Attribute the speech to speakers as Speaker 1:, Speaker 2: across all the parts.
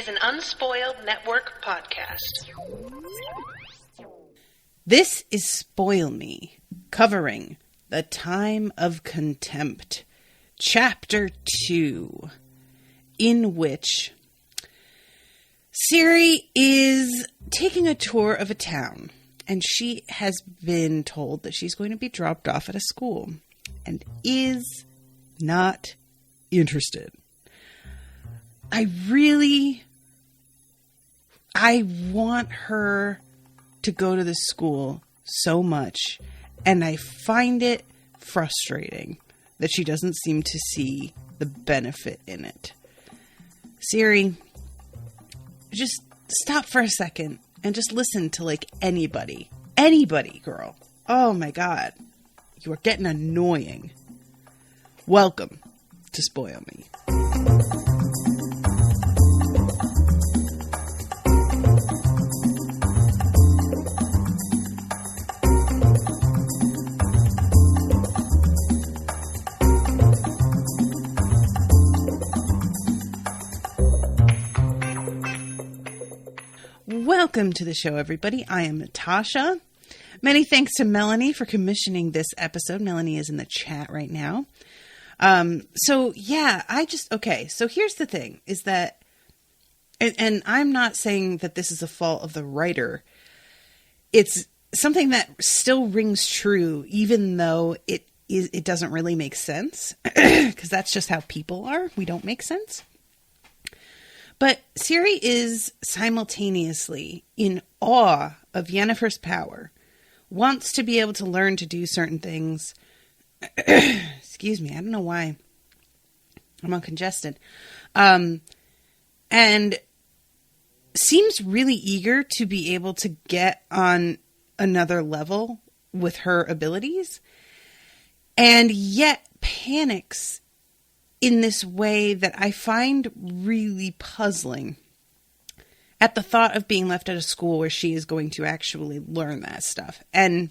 Speaker 1: an Unspoiled Network podcast.
Speaker 2: This is Spoil Me, covering the Time of Contempt, Chapter 2, in which Ciri is taking a tour of a town, and she has been told that she's going to be dropped off at a school, and is not interested. I want her to go to this school so much, and I find it frustrating that she doesn't seem to see the benefit in it. Ciri, just stop for a second and just listen to anybody, girl. Oh my God, you are getting annoying. Welcome to Spoil Me. Welcome to the show, everybody. I am Natasha. Many thanks to Melanie for commissioning this episode. Melanie is in the chat right now. So here's the thing is that, and I'm not saying that this is a fault of the writer. It's something that still rings true, even though it doesn't really make sense, because that's just how people are. We don't make sense. But Ciri is simultaneously in awe of Yennefer's power, wants to be able to learn to do certain things. Excuse me, I don't know why. I'm all congested. And seems really eager to be able to get on another level with her abilities, and yet panics in this way that I find really puzzling at the thought of being left at a school where she is going to actually learn that stuff. And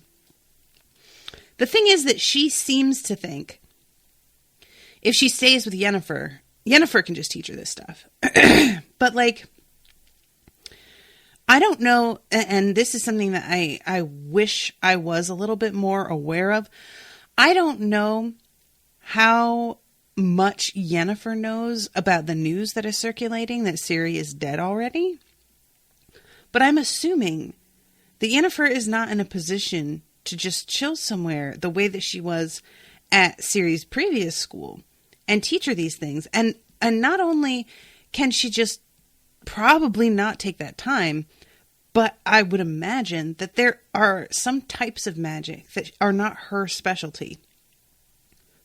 Speaker 2: the thing is that she seems to think if she stays with Yennefer can just teach her this stuff. But I don't know, and this is something that I wish I was a little bit more aware of. I don't know how much Yennefer knows about the news that is circulating that Ciri is dead already. But I'm assuming that Yennefer is not in a position to just chill somewhere the way that she was at Ciri's previous school and teach her these things. And not only can she just probably not take that time, but I would imagine that there are some types of magic that are not her specialty.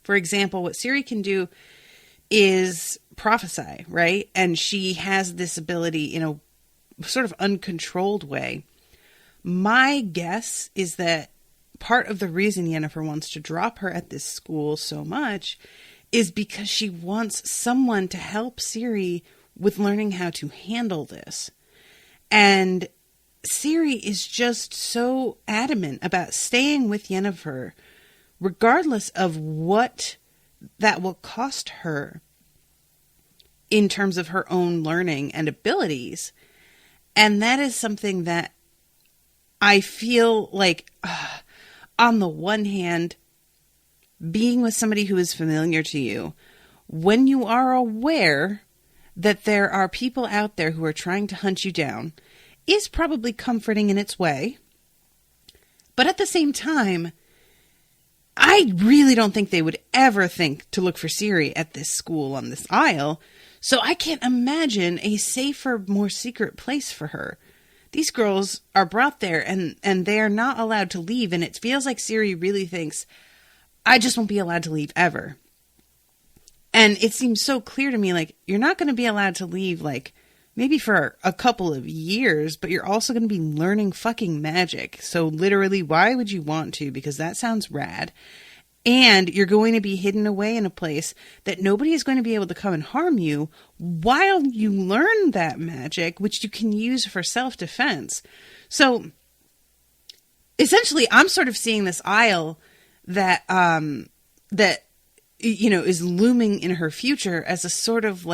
Speaker 2: For example, what Ciri can do is prophesy, right? And she has this ability in a sort of uncontrolled way. My guess is that part of the reason Yennefer wants to drop her at this school so much is because she wants someone to help Ciri with learning how to handle this. And Ciri is just so adamant about staying with Yennefer, regardless of what that will cost her in terms of her own learning and abilities. And that is something that I feel like, on the one hand, being with somebody who is familiar to you, when you are aware that there are people out there who are trying to hunt you down, is probably comforting in its way. But at the same time, I really don't think they would ever think to look for Ciri at this school on this isle, so I can't imagine a safer, more secret place for her. These girls are brought there, and they are not allowed to leave, and it feels like Ciri really thinks, I just won't be allowed to leave ever. And it seems so clear to me, you're not going to be allowed to leave, maybe for a couple of years, but you're also going to be learning fucking magic. So literally, why would you want to? Because that sounds rad. And you're going to be hidden away in a place that nobody is going to be able to come and harm you while you learn that magic, which you can use for self-defense. So essentially, I'm sort of seeing this isle that is looming in her future as a sort of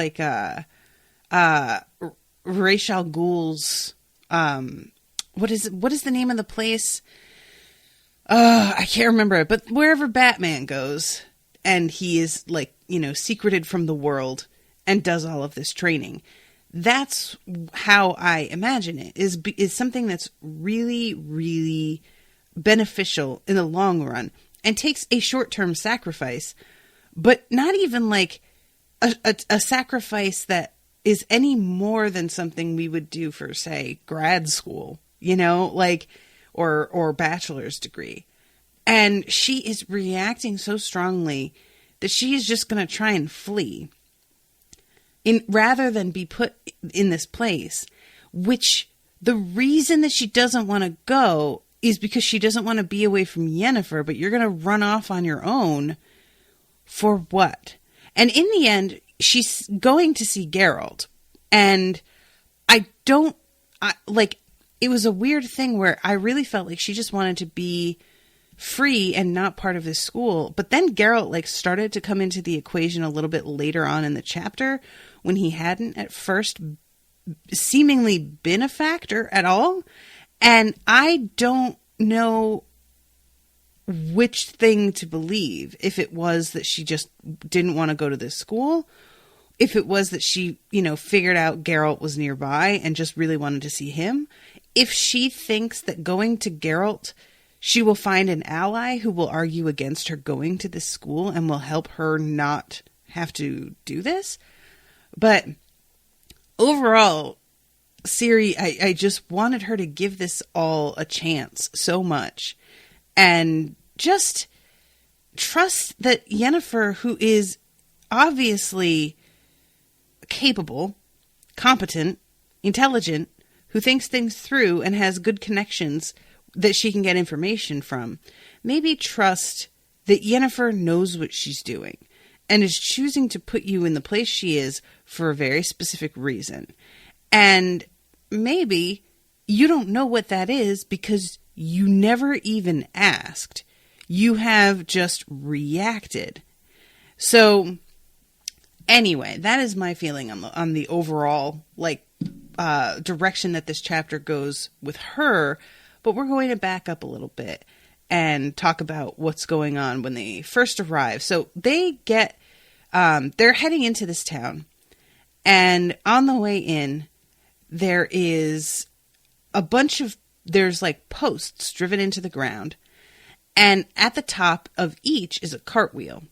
Speaker 2: Ra's al Ghul's, what is the name of the place? I can't remember it, but wherever Batman goes and he is like, secreted from the world and does all of this training. That's how I imagine it, is something that's really, really beneficial in the long run and takes a short-term sacrifice, but not even like a sacrifice that is any more than something we would do for, say, grad school, or bachelor's degree. And she is reacting so strongly that she is just going to try and flee rather than be put in this place, which the reason that she doesn't want to go is because she doesn't want to be away from Yennefer, but you're going to run off on your own for what? And in the end, she's going to see Geralt. And it was a weird thing where I really felt like she just wanted to be free and not part of this school. But then Geralt started to come into the equation a little bit later on in the chapter when he hadn't at first seemingly been a factor at all. And I don't know which thing to believe. If it was that she just didn't want to go to this school, if it was that she, figured out Geralt was nearby and just really wanted to see him, if she thinks that going to Geralt, she will find an ally who will argue against her going to this school and will help her not have to do this. But overall, Ciri, I just wanted her to give this all a chance so much. And just trust that Yennefer, who is obviously capable, competent, intelligent, who thinks things through and has good connections that she can get information from, maybe trust that Yennefer knows what she's doing and is choosing to put you in the place she is for a very specific reason. And maybe you don't know what that is because you never even asked. You have just reacted. So anyway, that is my feeling on the overall direction that this chapter goes with her. But we're going to back up a little bit and talk about what's going on when they first arrive. So they they're heading into this town, and on the way in, there's posts driven into the ground, and at the top of each is a cartwheel,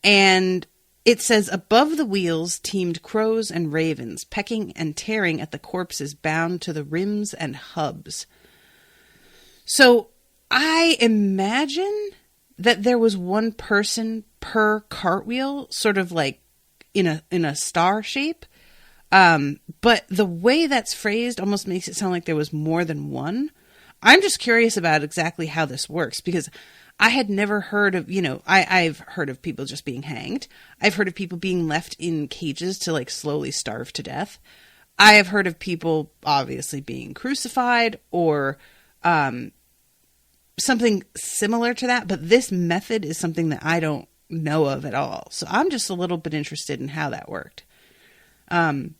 Speaker 2: and it says, above the wheels teemed crows and ravens, pecking and tearing at the corpses bound to the rims and hubs. So I imagine that there was one person per cartwheel, sort of like in a star shape. But the way that's phrased almost makes it sound like there was more than one. I'm just curious about exactly how this works, because I had never heard of, I've heard of people just being hanged. I've heard of people being left in cages to slowly starve to death. I have heard of people obviously being crucified or something similar to that. But this method is something that I don't know of at all. So I'm just a little bit interested in how that worked. And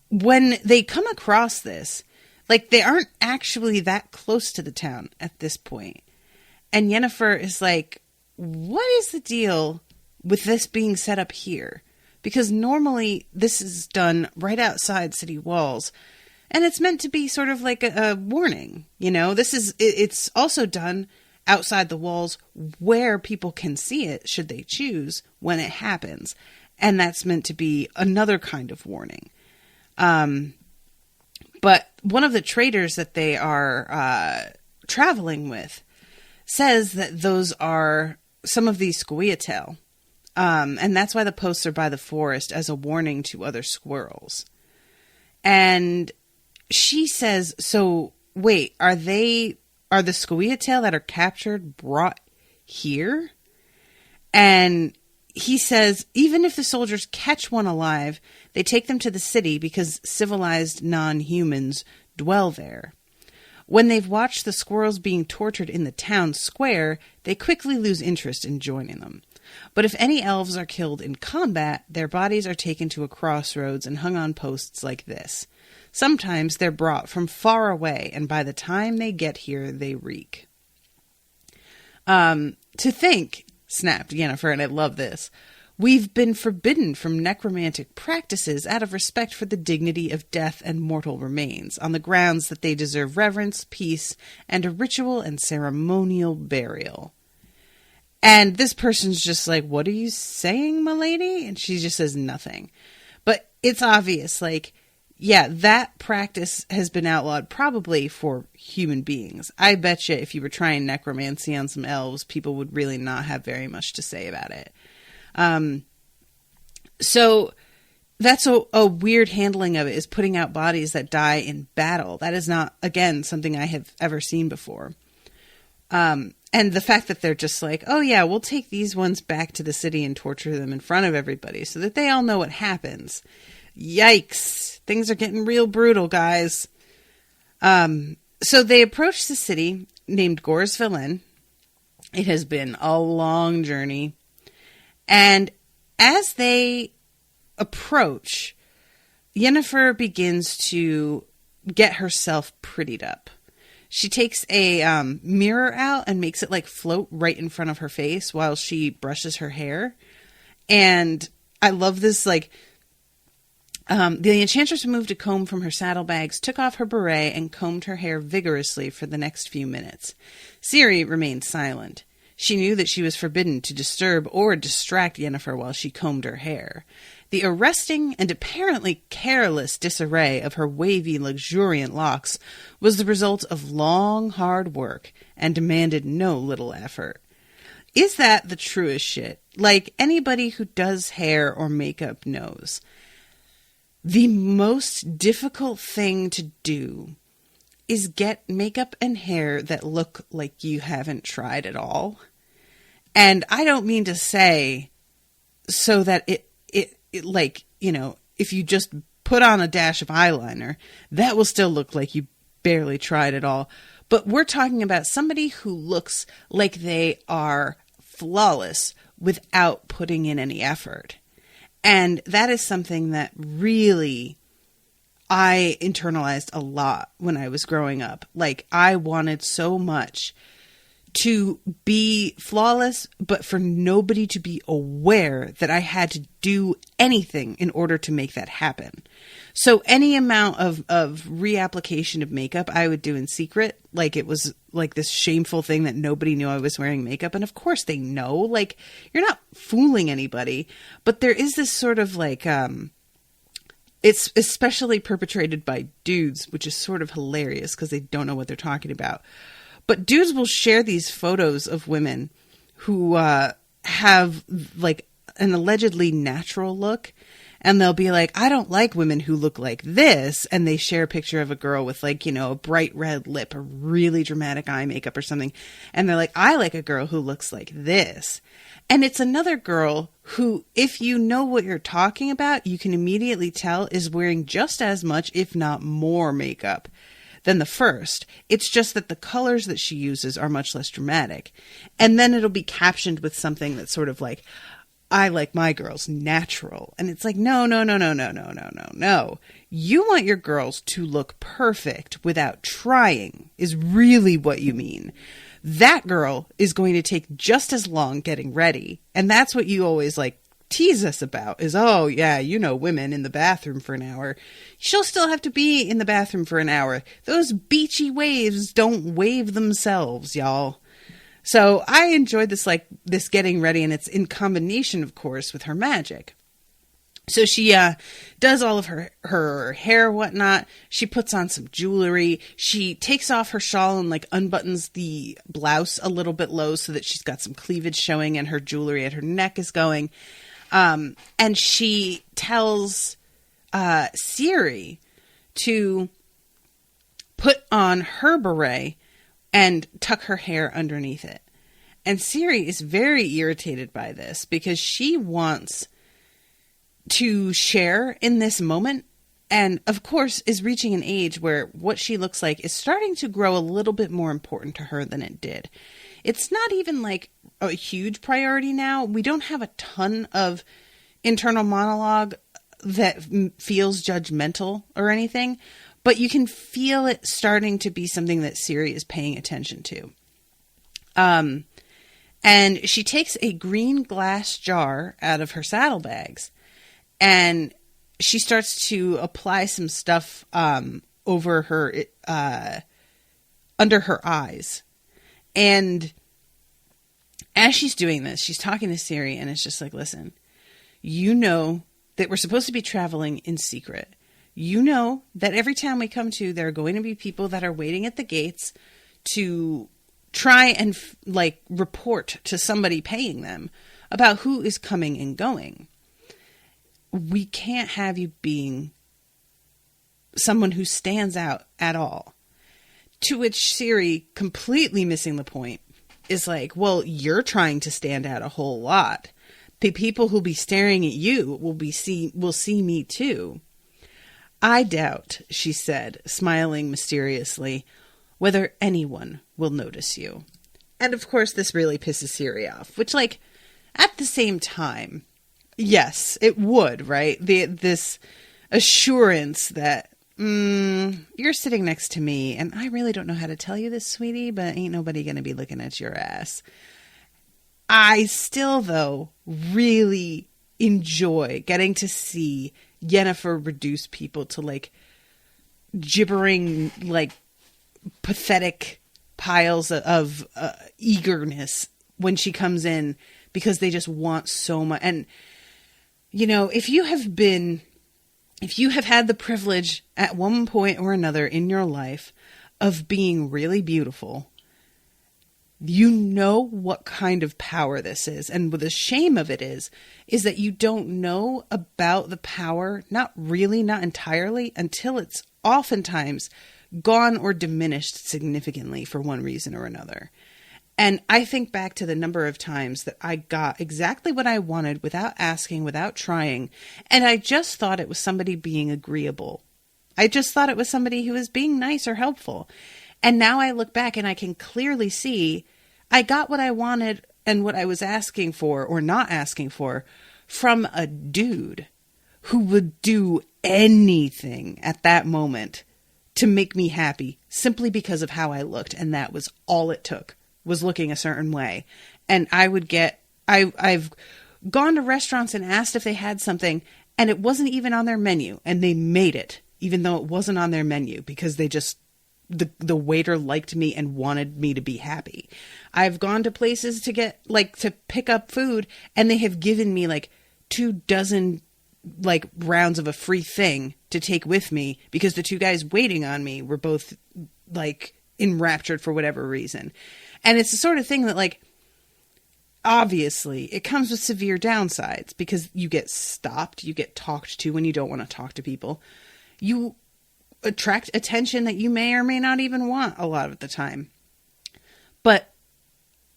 Speaker 2: when they come across this, they aren't actually that close to the town at this point. And Yennefer is like, what is the deal with this being set up here? Because normally this is done right outside city walls. And it's meant to be sort of like a warning. It's also done outside the walls where people can see it, should they choose, when it happens. And that's meant to be another kind of warning. But one of the traders that they are traveling with says that those are some of these squeatel. And that's why the posts are by the forest as a warning to other squirrels. And she says, so wait, are the squeatel that are captured brought here? And he says, even if the soldiers catch one alive, they take them to the city because civilized non-humans dwell there. When they've watched the squirrels being tortured in the town square, they quickly lose interest in joining them. But if any elves are killed in combat, their bodies are taken to a crossroads and hung on posts like this. Sometimes they're brought from far away, and by the time they get here, they reek. To think, snapped Yennefer, and I love this, we've been forbidden from necromantic practices out of respect for the dignity of death and mortal remains, on the grounds that they deserve reverence, peace, and a ritual and ceremonial burial. And this person's just like, what are you saying, milady? And she just says nothing. But it's obvious, like, yeah, that practice has been outlawed probably for human beings. I bet you if you were trying necromancy on some elves, people would really not have very much to say about it. So that's a weird handling of it, is putting out bodies that die in battle. That is not, again, something I have ever seen before. And the fact that they're just like, oh yeah, we'll take these ones back to the city and torture them in front of everybody so that they all know what happens. Yikes. Things are getting real brutal, guys. So they approach the city named Gorsvelen. It has been a long journey. And as they approach, Yennefer begins to get herself prettied up. She takes a mirror out and makes it like float right in front of her face while she brushes her hair. And I love this, like, the enchantress removed a comb from her saddlebags, took off her beret, and combed her hair vigorously for the next few minutes. Ciri remained silent. She knew that she was forbidden to disturb or distract Yennefer while she combed her hair. The arresting and apparently careless disarray of her wavy, luxuriant locks was the result of long, hard work and demanded no little effort. Is that the truest shit? Like, anybody who does hair or makeup knows. The most difficult thing to do is get makeup and hair that look like you haven't tried at all. And I don't mean to say so that it like, you know, if you just put on a dash of eyeliner, that will still look like you barely tried at all. But we're talking about somebody who looks like they are flawless without putting in any effort. And that is something that really I internalized a lot when I was growing up. Like, I wanted so much to be flawless, but for nobody to be aware that I had to do anything in order to make that happen. So any amount of reapplication of makeup I would do in secret, like it was like this shameful thing that nobody knew I was wearing makeup. And of course they know, like, you're not fooling anybody, but there is this sort of like, it's especially perpetrated by dudes, which is sort of hilarious because they don't know what they're talking about. But dudes will share these photos of women who have like an allegedly natural look. And they'll be like, I don't like women who look like this. And they share a picture of a girl with, like, you know, a bright red lip, a really dramatic eye makeup or something. And they're like, I like a girl who looks like this. And it's another girl who, if you know what you're talking about, you can immediately tell is wearing just as much, if not more makeup than the first. It's just that the colors that she uses are much less dramatic. And then it'll be captioned with something that's sort of like, I like my girls natural. And it's like, no. You want your girls to look perfect without trying is really what you mean. That girl is going to take just as long getting ready. And that's what you always like tease us about is, oh yeah, you know, women in the bathroom for an hour. She'll still have to be in the bathroom for an hour. Those beachy waves don't wave themselves, y'all. So I enjoyed this, like, this getting ready, and it's in combination, of course, with her magic. So she does all of her hair, whatnot. She puts on some jewelry. She takes off her shawl and, like, unbuttons the blouse a little bit low so that she's got some cleavage showing and her jewelry at her neck is going. And she tells Ciri to put on her beret and tuck her hair underneath it. And Ciri is very irritated by this because she wants to share in this moment and, of course, is reaching an age where what she looks like is starting to grow a little bit more important to her than it did. It's not even like a huge priority now. We don't have a ton of internal monologue that feels judgmental or anything, but you can feel it starting to be something that Ciri is paying attention to. And she takes a green glass jar out of her saddlebags, and she starts to apply some stuff over her, under her eyes. And as she's doing this, she's talking to Ciri, and it's just like, listen, you know that we're supposed to be traveling in secret. You know that every town we come to, there are going to be people that are waiting at the gates to try and report to somebody paying them about who is coming and going. We can't have you being someone who stands out at all. To which Ciri, completely missing the point, is like, well, you're trying to stand out a whole lot. The people who'll be staring at you will see me too. I doubt, she said, smiling mysteriously, whether anyone will notice you. And of course, this really pisses Ciri off, which, like, at the same time, yes, it would, right? This assurance that, you're sitting next to me, and I really don't know how to tell you this, sweetie, but ain't nobody going to be looking at your ass. I still, though, really enjoy getting to see Yennefer reduce people to, like, gibbering, like, pathetic piles of eagerness when she comes in, because they just want so much. And, you know, if you have had the privilege at one point or another in your life of being really beautiful, you know what kind of power this is. And the shame of it is that you don't know about the power, not entirely, until it's oftentimes gone or diminished significantly for one reason or another. And I think back to the number of times that I got exactly what I wanted without asking, without trying. And I just thought it was somebody being agreeable. I just thought it was somebody who was being nice or helpful. And now I look back and I can clearly see I got what I wanted and what I was asking for or not asking for from a dude who would do anything at that moment to make me happy simply because of how I looked. And that was all it took, was looking a certain way. And I've gone to restaurants and asked if they had something, and it wasn't even on their menu, and they made it even though it wasn't on their menu, because they just, the waiter liked me and wanted me to be happy. I've gone to places to get, like, to pick up food, and they have given me like 24 like rounds of a free thing to take with me because the two guys waiting on me were both like enraptured for whatever reason. And it's the sort of thing that, like, obviously it comes with severe downsides, because you get stopped, you get talked to when you don't want to talk to people. You attract attention that you may or may not even want a lot of the time. But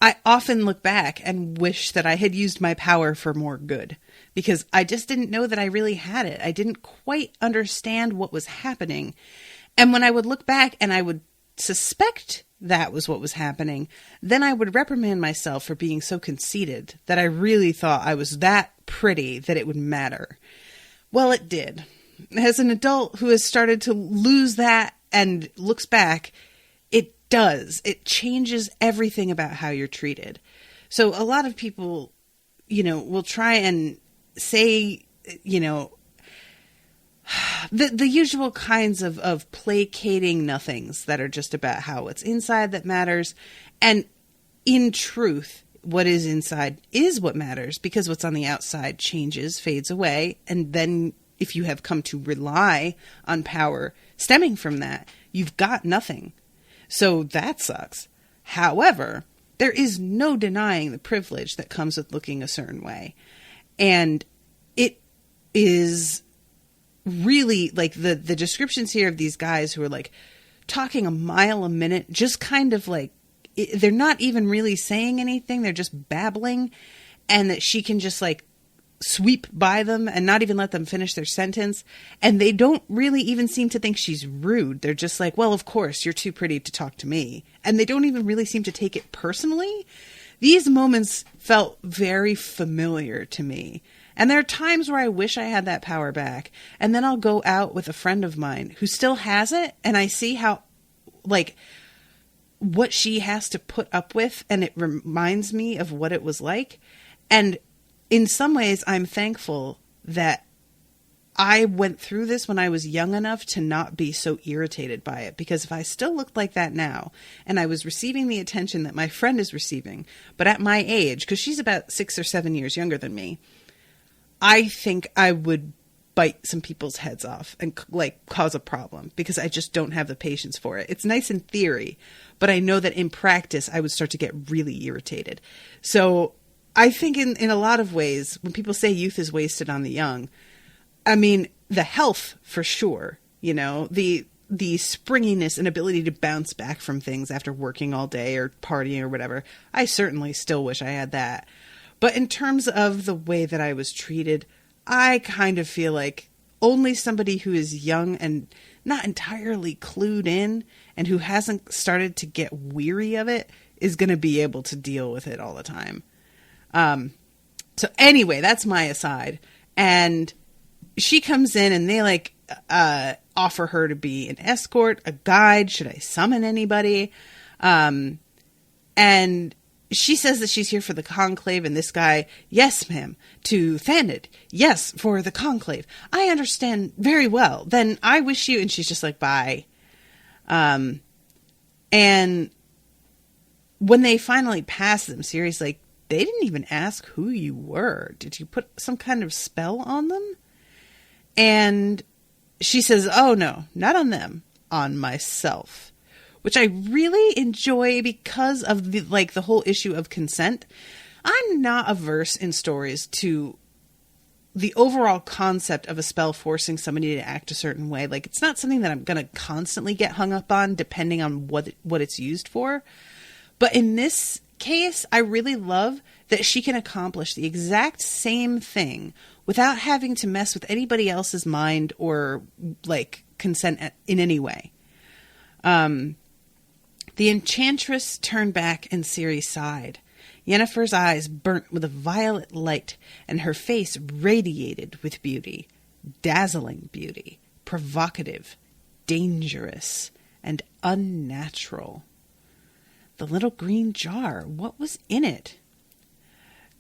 Speaker 2: I often look back and wish that I had used my power for more good, because I just didn't know that I really had it. I didn't quite understand what was happening. And when I would look back and I would suspect that was what was happening, then I would reprimand myself for being so conceited that I really thought I was that pretty that it would matter. Well, it did. As an adult who has started to lose that and looks back, it does. It changes everything about how you're treated. So a lot of people, you know, will try and say, you know, the usual kinds of placating nothings that are just about how what's inside that matters. And in truth, what is inside is what matters, because what's on the outside changes, fades away. And then if you have come to rely on power stemming from that, you've got nothing. So that sucks. However, there is no denying the privilege that comes with looking a certain way. And it is really, like, the descriptions here of these guys who are, like, talking a mile a minute, just kind of like, they're not even really saying anything. They're just babbling. And that she can just, like, sweep by them and not even let them finish their sentence. And they don't really even seem to think she's rude. They're just like, well, of course, you're too pretty to talk to me. And they don't even really seem to take it personally. These moments felt very familiar to me. And there are times where I wish I had that power back. And then I'll go out with a friend of mine who still has it. And I see how, like, what she has to put up with. And it reminds me of what it was like. And in some ways, I'm thankful that I went through this when I was young enough to not be so irritated by it. Because if I still looked like that now, and I was receiving the attention that my friend is receiving, but at my age, because she's about 6 or 7 years younger than me, I think I would bite some people's heads off and like cause a problem because I just don't have the patience for it. It's nice in theory, but I know that in practice, I would start to get really irritated. So I think in a lot of ways, when people say youth is wasted on the young, I mean, the health for sure, you know, the springiness and ability to bounce back from things after working all day or partying or whatever. I certainly still wish I had that. But in terms of the way that I was treated, I kind of feel like only somebody who is young and not entirely clued in and who hasn't started to get weary of it is going to be able to deal with it all the time. So anyway, that's my aside. And she comes in and they like, offer her to be an escort, a guide. Should I summon anybody? And she says that she's here for the conclave, and this guy, yes, ma'am, to Thanid. Yes, for the conclave. I understand very well. Then I wish you, and she's just like, bye. And when they finally pass them, Ciri's like, they didn't even ask who you were. Did you put some kind of spell on them? And she says, oh no, not on them, on myself. Which I really enjoy because of the whole issue of consent. I'm not averse in stories to the overall concept of a spell forcing somebody to act a certain way. Like, it's not something that I'm going to constantly get hung up on depending on what it's used for. But in this case, I really love that she can accomplish the exact same thing without having to mess with anybody else's mind or like consent in any way. The enchantress turned back and Ciri sighed. Yennefer's eyes burnt with a violet light, and her face radiated with beauty. Dazzling beauty, provocative, dangerous, and unnatural. The little green jar, what was in it?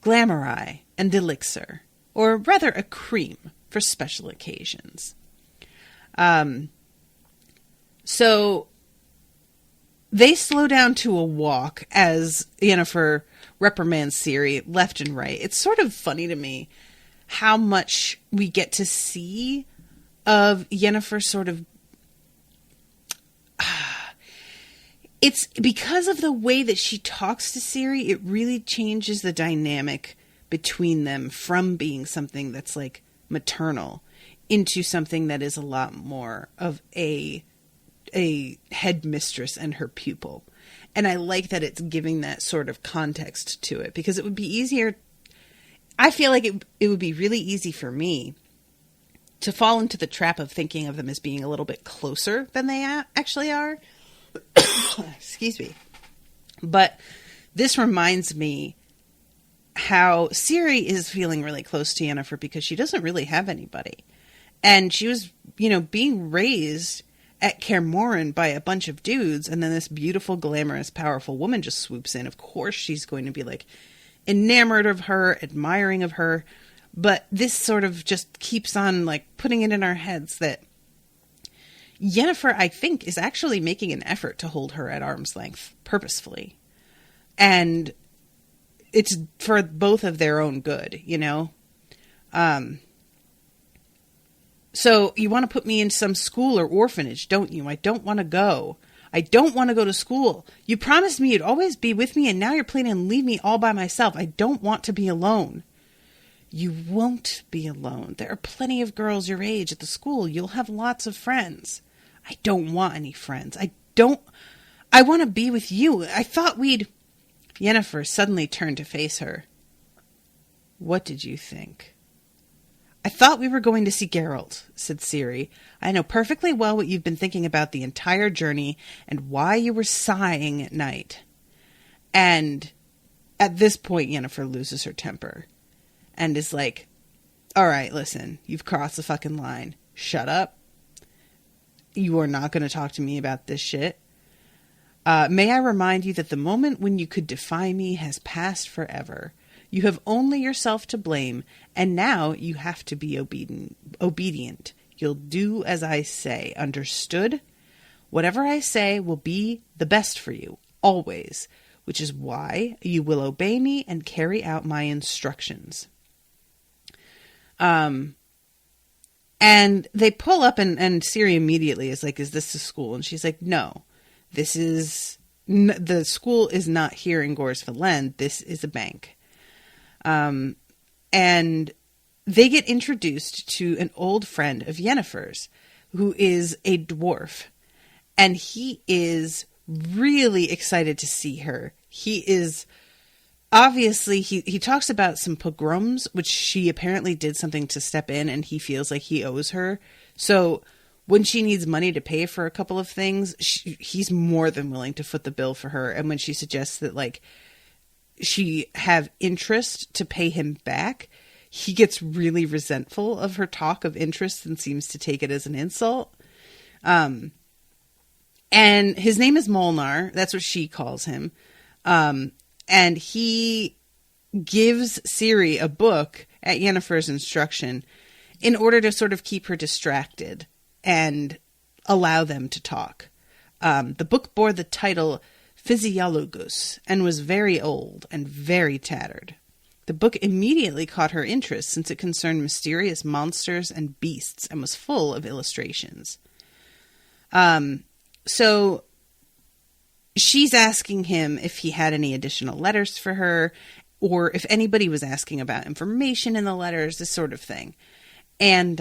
Speaker 2: Glamouri and elixir, or rather a cream for special occasions. So they slow down to a walk as Yennefer reprimands Ciri left and right. It's sort of funny to me how much we get to see of Yennefer sort of... It's because of the way that she talks to Ciri, it really changes the dynamic between them from being something that's like maternal into something that is a lot more of a headmistress and her pupil. And I like that it's giving that sort of context to it, because it would be easier. I feel like it would be really easy for me to fall into the trap of thinking of them as being a little bit closer than they actually are. Excuse me. But this reminds me how Ciri is feeling really close to Yennefer because she doesn't really have anybody. And she was, being raised at Kaer Morhen by a bunch of dudes, and then this beautiful, glamorous, powerful woman just swoops in. Of course she's going to be like enamored of her, admiring of her, but this sort of just keeps on like putting it in our heads that Yennefer, I think, is actually making an effort to hold her at arm's length purposefully. And it's for both of their own good, So you want to put me in some school or orphanage, don't you? I don't want to go. I don't want to go to school. You promised me you'd always be with me, and now you're planning to leave me all by myself. I don't want to be alone. You won't be alone. There are plenty of girls your age at the school. You'll have lots of friends. I don't want any friends. I want to be with you. I thought we'd... Yennefer suddenly turned to face her. What did you think? I thought we were going to see Geralt, said Ciri. I know perfectly well what you've been thinking about the entire journey and why you were sighing at night. And at this point, Yennefer loses her temper and is like, all right, listen, you've crossed the fucking line. Shut up. You are not going to talk to me about this shit. May I remind you that the moment when you could defy me has passed forever. You have only yourself to blame, and now you have to be obedient. You'll do as I say, understood? Whatever I say will be the best for you, always, which is why you will obey me and carry out my instructions. And they pull up, and Ciri immediately is like, is this the school? And she's like, no, this is, the school is not here in Gors Velen. This is a bank. And they get introduced to an old friend of Yennefer's who is a dwarf, and he is really excited to see her. He is obviously, he talks about some pogroms, which she apparently did something to step in, and he feels like he owes her. So when she needs money to pay for a couple of things, he's more than willing to foot the bill for her. And when she suggests that, like, she have interest to pay him back, he gets really resentful of her talk of interest and seems to take it as an insult. And his name is Molnar. That's what she calls him. And he gives Ciri a book at Yennefer's instruction in order to sort of keep her distracted and allow them to talk. The book bore the title Physiologus and was very old and very tattered. The book immediately caught her interest since it concerned mysterious monsters and beasts and was full of illustrations. So she's asking him if he had any additional letters for her, or if anybody was asking about information in the letters, this sort of thing. And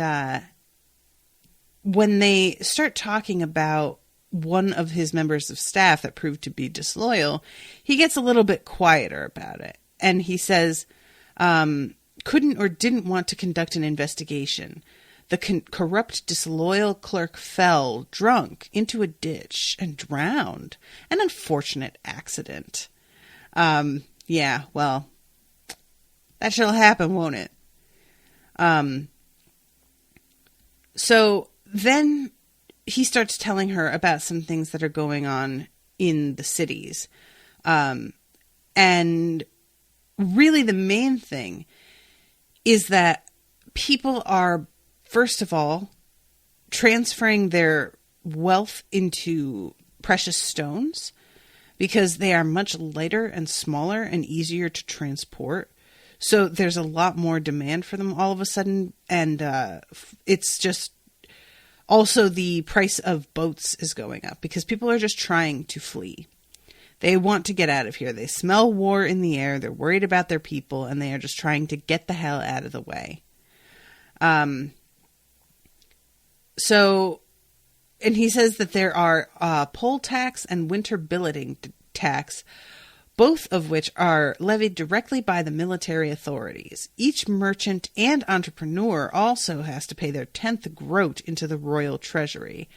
Speaker 2: when they start talking about one of his members of staff that proved to be disloyal, he gets a little bit quieter about it. And he says, couldn't or didn't want to conduct an investigation. The corrupt, disloyal clerk fell, drunk, into a ditch and drowned. An unfortunate accident. Yeah, well, that shall happen, won't it? So then he starts telling her about some things that are going on in the cities. And really the main thing is that people are, first of all, transferring their wealth into precious stones because they are much lighter and smaller and easier to transport. So there's a lot more demand for them all of a sudden. And it's just also the price of boats is going up because people are just trying to flee. They want to get out of here. They smell war in the air. They're worried about their people, and they are just trying to get the hell out of the way. So, and he says that there are poll tax and winter billeting tax, both of which are levied directly by the military authorities. Each merchant and entrepreneur also has to pay their 10th groat into the royal treasury.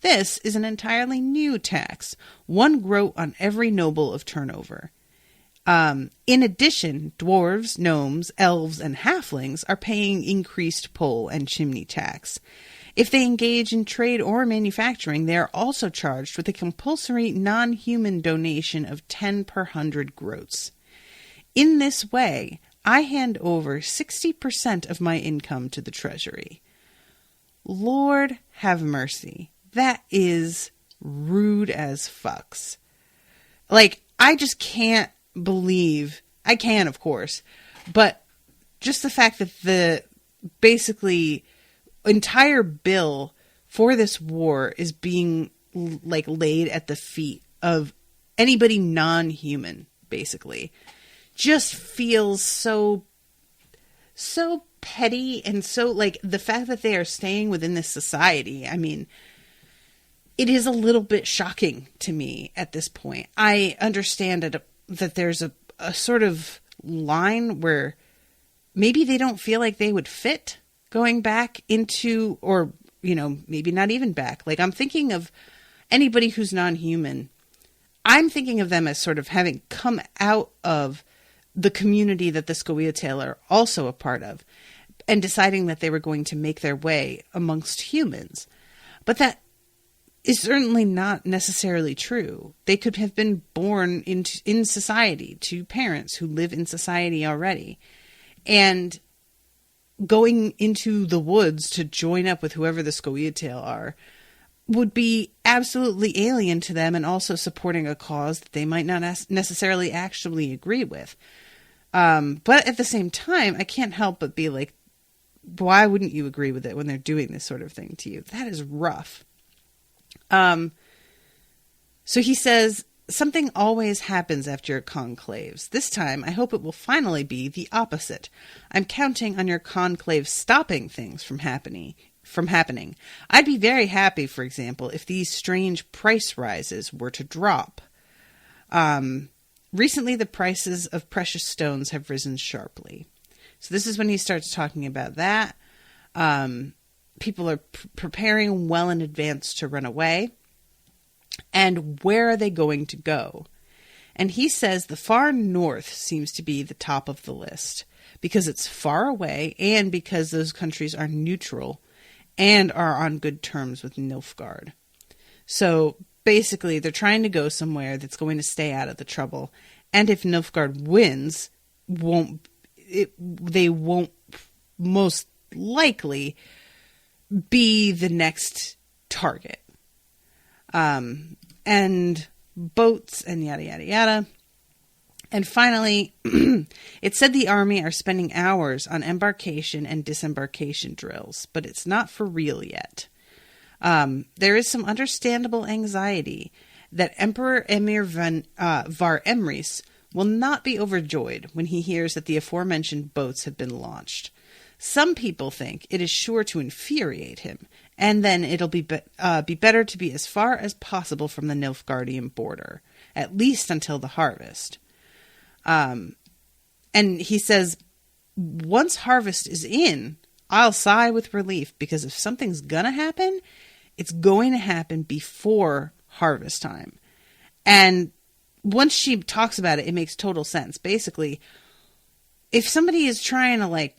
Speaker 2: This is an entirely new tax, 1 groat on every noble of turnover. In addition, dwarves, gnomes, elves, and halflings are paying increased poll and chimney tax. If they engage in trade or manufacturing, they are also charged with a compulsory non-human donation of 10 per 100 groats. In this way, I hand over 60% of my income to the treasury. Lord have mercy. That is rude as fucks. Like, I just can't believe, I can, of course, but just the fact that the basically entire bill for this war is being like laid at the feet of anybody non-human, basically, just feels so petty. And so, like, the fact that they are staying within this society, I mean, it is a little bit shocking to me at this point. I understand that there's a sort of line where maybe they don't feel like they would fit going back into, or, maybe not even back. Like, I'm thinking of anybody who's non-human. I'm thinking of them as sort of having come out of the community that the Scoia'tael are also a part of, and deciding that they were going to make their way amongst humans. But that is certainly not necessarily true. They could have been born in society to parents who live in society already. And going into the woods to join up with whoever the Scoia'tael are would be absolutely alien to them, and also supporting a cause that they might not necessarily actually agree with. But at the same time, I can't help but be like, why wouldn't you agree with it when they're doing this sort of thing to you? That is rough. So he says, something always happens after your conclaves. This time, I hope it will finally be the opposite. I'm counting on your conclave stopping things from happening. I'd be very happy, for example, if these strange price rises were to drop. Recently, the prices of precious stones have risen sharply. So this is when he starts talking about that. People are preparing well in advance to run away. And where are they going to go? And he says the far north seems to be the top of the list, because it's far away, and because those countries are neutral and are on good terms with Nilfgaard. So basically, they're trying to go somewhere that's going to stay out of the trouble. And if Nilfgaard wins, they won't most likely be the next target. And boats and yada, yada, yada. And finally, it said the army are spending hours on embarkation and disembarkation drills, but it's not for real yet. There is some understandable anxiety that Emperor Emir Var Emrys will not be overjoyed when he hears that the aforementioned boats have been launched. Some people think it is sure to infuriate him, and then it'll be better to be as far as possible from the Nilfgaardian border, at least until the harvest. And he says, once harvest is in, I'll sigh with relief, because if something's gonna happen, it's going to happen before harvest time. And once she talks about it, it makes total sense. Basically, if somebody is trying to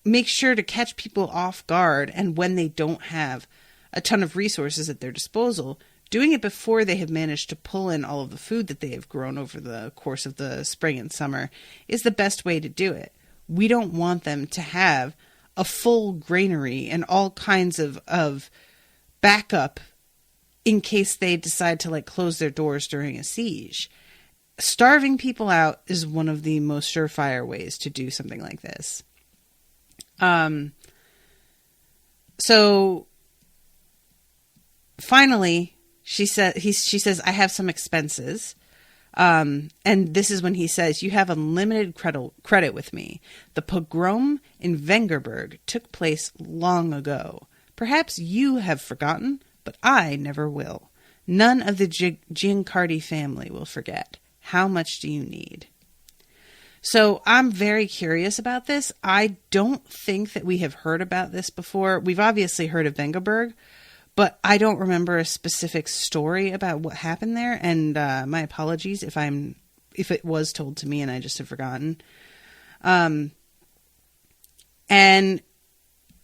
Speaker 2: make sure to catch people off guard, and when they don't have a ton of resources at their disposal, doing it before they have managed to pull in all of the food that they have grown over the course of the spring and summer is the best way to do it. We don't want them to have a full granary and all kinds of backup in case they decide to close their doors during a siege. Starving people out is one of the most surefire ways to do something like this. So finally, she says, I have some expenses. And this is when he says, you have unlimited credit with me. The pogrom in Vengerberg took place long ago. Perhaps you have forgotten, but I never will. None of the Giancardi family will forget. How much do you need? So I'm very curious about this. I don't think that we have heard about this before. We've obviously heard of Vengerberg, but I don't remember a specific story about what happened there. And my apologies if it was told to me and I just have forgotten. And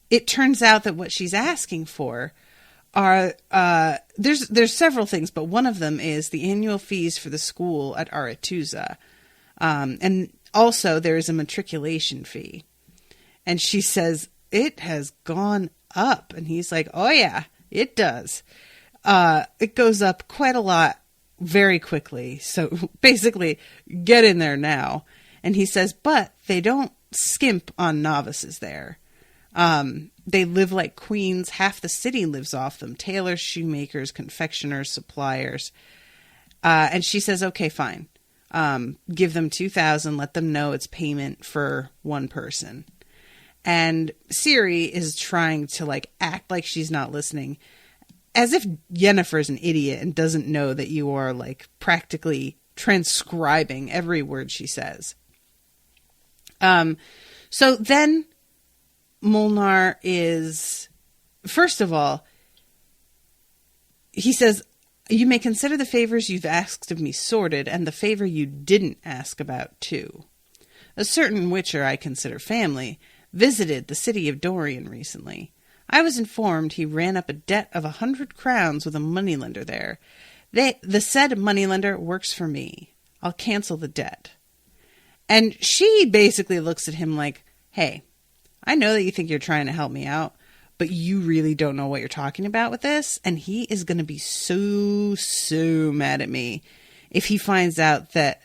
Speaker 2: it turns out that what she's asking for are there's several things, but one of them is the annual fees for the school at Aretuza. And also there is a matriculation fee. And she says, it has gone up. And he's like, oh yeah, it does. It goes up quite a lot very quickly. So basically, get in there now. And he says, but they don't skimp on novices there. They live like queens. Half the city lives off them. Tailors, shoemakers, confectioners, suppliers. And she says, okay, fine. Give them 2,000. Let them know it's payment for one person. And Ciri is trying to act like she's not listening, as if Yennefer's an idiot and doesn't know that you are practically transcribing every word she says. So then Molnar is, first of all, he says, you may consider the favors you've asked of me sordid, and the favor you didn't ask about, too. A certain witcher I consider family visited the city of Dorian recently. I was informed he ran up a debt of 100 crowns with a moneylender there. The said moneylender works for me. I'll cancel the debt. And she basically looks at him like, hey, I know that you think you're trying to help me out, but you really don't know what you're talking about with this. And he is going to be so mad at me if he finds out that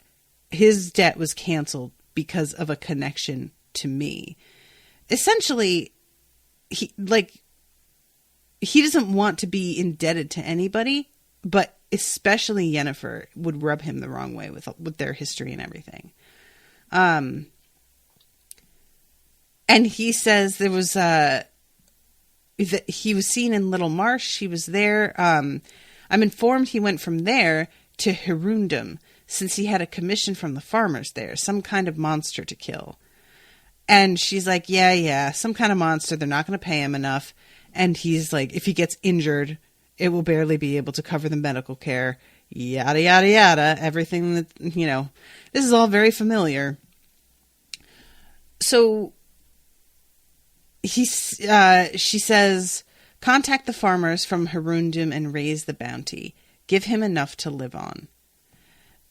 Speaker 2: his debt was canceled because of a connection to me. Essentially, he doesn't want to be indebted to anybody, but especially Yennefer would rub him the wrong way with their history and everything. And he says there was that he was seen in Little Marsh. He was there. I'm informed he went from there to Hirundum, since he had a commission from the farmers there, some kind of monster to kill. And she's like, yeah, some kind of monster. They're not going to pay him enough. And he's like, if he gets injured, it will barely be able to cover the medical care. Yada, yada, yada. Everything that, this is all very familiar. So she says, contact the farmers from Hirundum and raise the bounty. Give him enough to live on.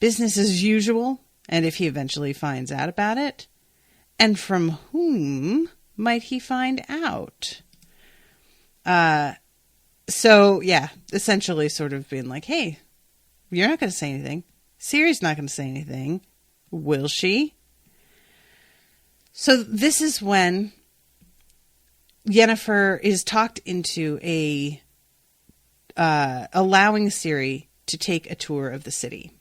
Speaker 2: Business as usual, and if he eventually finds out about it, and from whom might he find out? So, yeah, essentially sort of being like, hey, you're not going to say anything. Ciri's not going to say anything. Will she? So this is when Yennefer is talked into allowing Ciri to take a tour of the city.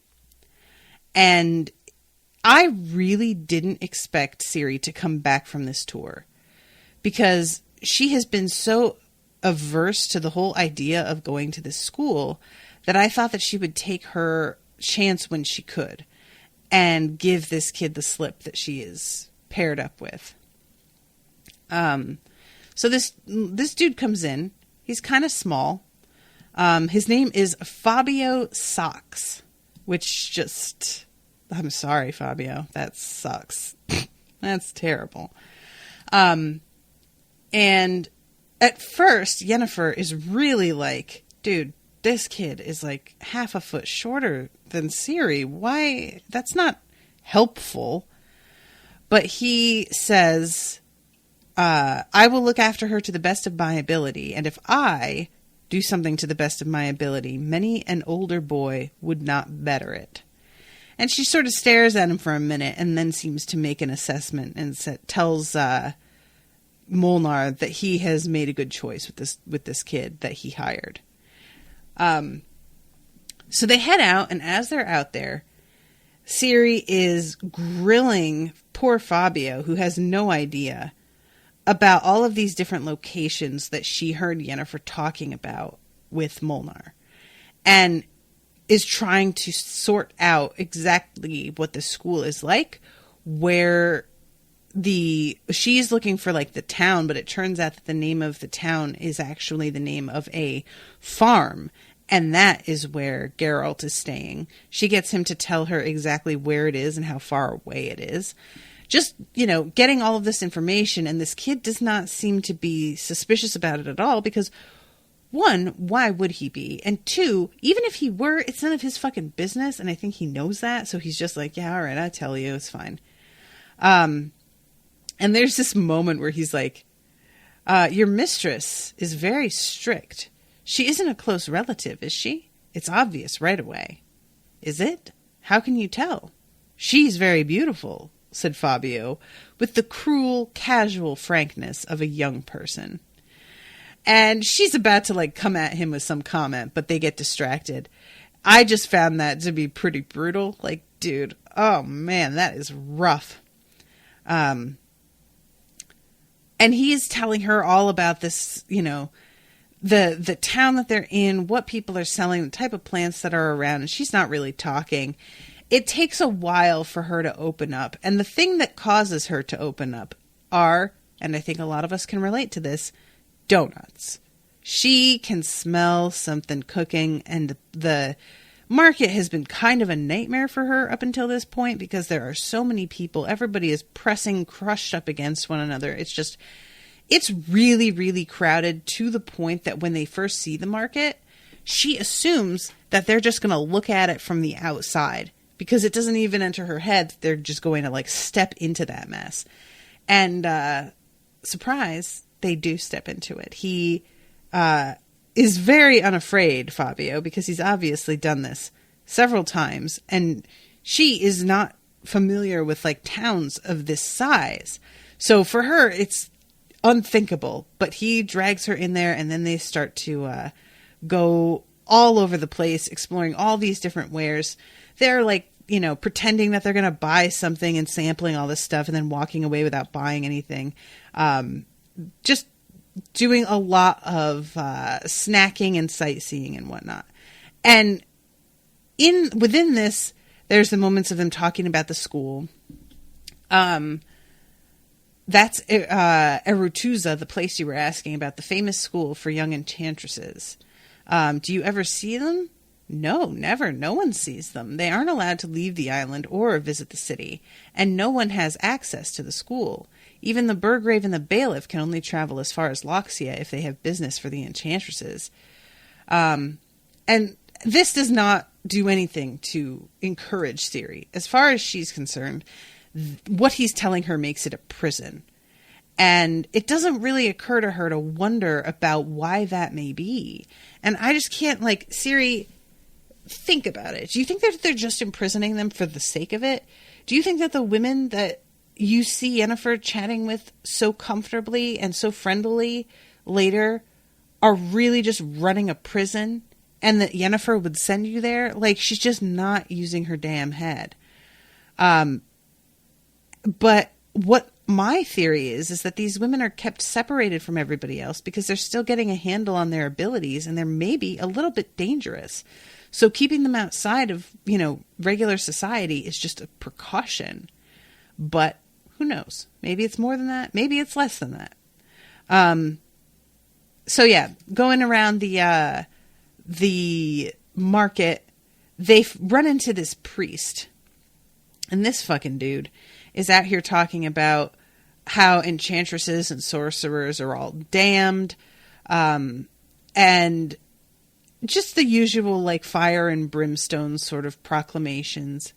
Speaker 2: And I really didn't expect Ciri to come back from this tour, because she has been so averse to the whole idea of going to this school that I thought that she would take her chance when she could and give this kid the slip that she is paired up with. So this dude comes in. He's kind of small. His name is Fabio Socks, which just, I'm sorry, Fabio, that sucks. That's terrible. And at first, Yennefer is really like, dude, this kid is like half a foot shorter than Ciri. Why? That's not helpful. But he says, I will look after her to the best of my ability. And if I do something to the best of my ability, many an older boy would not better it. And she sort of stares at him for a minute and then seems to make an assessment and tells Molnar that he has made a good choice with this kid that he hired. So they head out, and as they're out there, Ciri is grilling poor Fabio, who has no idea about all of these different locations that she heard Yennefer talking about with Molnar, and is trying to sort out exactly what the school is like, where she's looking for like the town, but it turns out that the name of the town is actually the name of a farm. And that is where Geralt is staying. She gets him to tell her exactly where it is and how far away it is. Just, getting all of this information. And this kid does not seem to be suspicious about it at all, because one, why would he be? And two, even if he were, it's none of his fucking business. And I think he knows that. So he's just like, yeah, all right, I tell you, it's fine. And there's this moment where he's like, your mistress is very strict. She isn't a close relative, is she? It's obvious right away. Is it? How can you tell? She's very beautiful, said Fabio, with the cruel, casual frankness of a young person. And she's about to come at him with some comment, but they get distracted. I just found that to be pretty brutal. Dude, oh man, that is rough. And he is telling her all about this, the town that they're in, what people are selling, the type of plants that are around, and she's not really talking. It takes a while for her to open up. And the thing that causes her to open up are and I think a lot of us can relate to this, donuts. She can smell something cooking, and the market has been kind of a nightmare for her up until this point because there are so many people. Everybody is pressing, crushed up against one another. It's really, really crowded to the point that when they first see the market, she assumes that they're just going to look at it from the outside because it doesn't even enter her head that they're just going to like step into that mess. And surprise, they do step into it. He is very unafraid, Fabio, because he's obviously done this several times. And she is not familiar with like towns of this size. So for her, it's unthinkable. But he drags her in there, and then they start to go all over the place, exploring all these different wares. They're like, you know, pretending that they're going to buy something and sampling all this stuff and then walking away without buying anything. Just doing a lot of snacking and sightseeing and whatnot. And within this, there's the moments of them talking about the school. That's Erutuza, the place you were asking about, the famous school for young enchantresses. Do you ever see them? No, never. No one sees them. They aren't allowed to leave the island or visit the city, and no one has access to the school. Even the Burgrave and the bailiff can only travel as far as Loxia if they have business for the enchantresses. And this does not do anything to encourage Ciri. As far as she's concerned, what he's telling her makes it a prison. And it doesn't really occur to her to wonder about why that may be. And I just can't, like, Ciri, think about it. Do you think that they're just imprisoning them for the sake of it? Do you think that the women that you see Yennefer chatting with so comfortably and so friendly later are really just running a prison, and that Yennefer would send you there? Like, she's just not using her damn head. But what my theory is that these women are kept separated from everybody else because they're still getting a handle on their abilities, and they're maybe a little bit dangerous. So keeping them outside of, you know, regular society is just a precaution. But who knows? Maybe it's more than that. Maybe it's less than that. So yeah, going around the market, they run into this priest. And this fucking dude is out here talking about how enchantresses and sorcerers are all damned. And just the usual, like, fire and brimstone sort of proclamations.